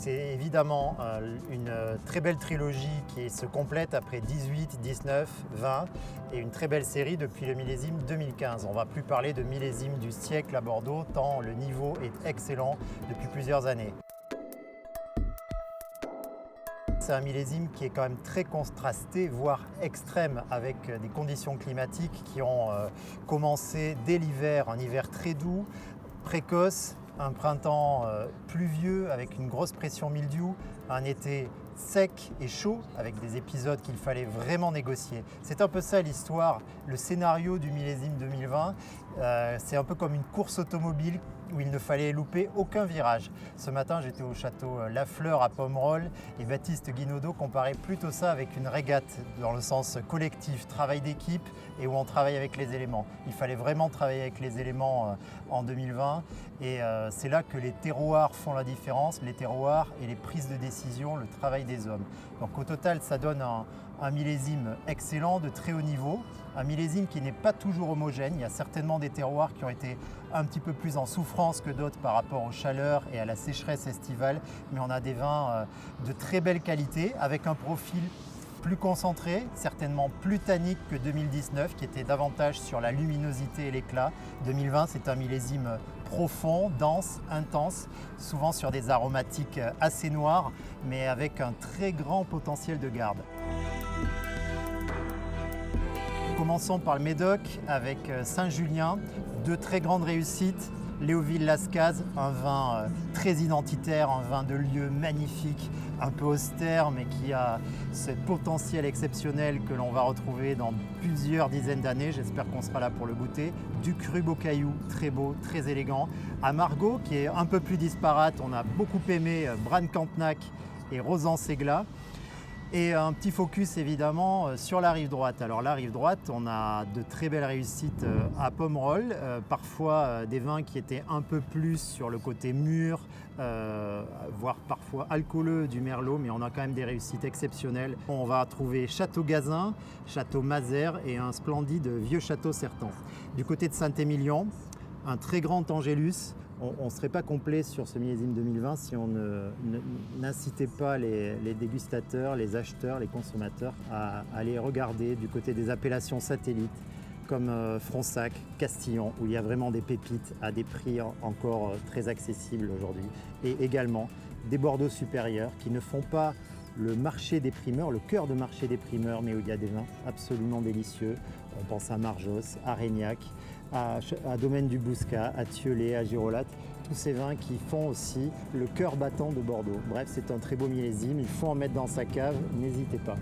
c'est évidemment une très belle trilogie qui se complète après 18, 19, 20 et une très belle série depuis le millésime 2015. On ne va plus parler de millésime du siècle à Bordeaux tant le niveau est excellent depuis plusieurs années. C'est un millésime qui est quand même très contrasté, voire extrême, avec des conditions climatiques qui ont commencé dès l'hiver, un hiver très doux, précoce, un printemps pluvieux avec une grosse pression mildiou, un été sec et chaud avec des épisodes qu'il fallait vraiment négocier. C'est un peu ça l'histoire, le scénario du millésime 2020. C'est un peu comme une course automobile où il ne fallait louper aucun virage. Ce matin, j'étais au château La Fleur à Pomerol et Baptiste Guinaudot comparait plutôt ça avec une régate dans le sens collectif, travail d'équipe et où on travaille avec les éléments. Il fallait vraiment travailler avec les éléments en 2020 et c'est là que les terroirs font la différence, les terroirs et les prises de décision, le travail des hommes. Donc au total, ça donne un millésime excellent, de très haut niveau, un millésime qui n'est pas toujours homogène. Il y a certainement des terroirs qui ont été un petit peu plus en souffrance que d'autres par rapport aux chaleurs et à la sécheresse estivale, mais on a des vins de très belle qualité avec un profil plus concentré, certainement plus tannique que 2019 qui était davantage sur la luminosité et l'éclat. 2020 c'est un millésime profond, dense, intense, souvent sur des aromatiques assez noirs mais avec un très grand potentiel de garde. Commençons par le Médoc avec Saint-Julien, deux très grandes réussites. Léoville-Lascaz, un vin très identitaire, un vin de lieu magnifique, un peu austère mais qui a ce potentiel exceptionnel que l'on va retrouver dans plusieurs dizaines d'années. J'espère qu'on sera là pour le goûter. Du cru Beaucaillou, très beau, très élégant. À Margaux, qui est un peu plus disparate, on a beaucoup aimé Bran-Cantenac et Rosan-Ségla. Et un petit focus évidemment sur la rive droite. Alors la rive droite, on a de très belles réussites à Pomerol, parfois des vins qui étaient un peu plus sur le côté mûr, voire parfois alcooleux du Merlot, mais on a quand même des réussites exceptionnelles. On va trouver Château Gazin, Château Mazères et un splendide vieux Château Certan. Du côté de Saint-Émilion, un très grand Angélus. On ne serait pas complet sur ce millésime 2020 si on n'incitait pas les dégustateurs, les acheteurs, les consommateurs à aller regarder du côté des appellations satellites comme Fronsac, Castillon, où il y a vraiment des pépites à des prix encore très accessibles aujourd'hui. Et également des Bordeaux supérieurs qui ne font pas le marché des primeurs, le cœur de marché des primeurs, mais où il y a des vins absolument délicieux. On pense à Marjos, à Régnac, à Domaine du Bouscat, à Thieulé, à Girolate, tous ces vins qui font aussi le cœur battant de Bordeaux. Bref, c'est un très beau millésime, il faut en mettre dans sa cave, n'hésitez pas.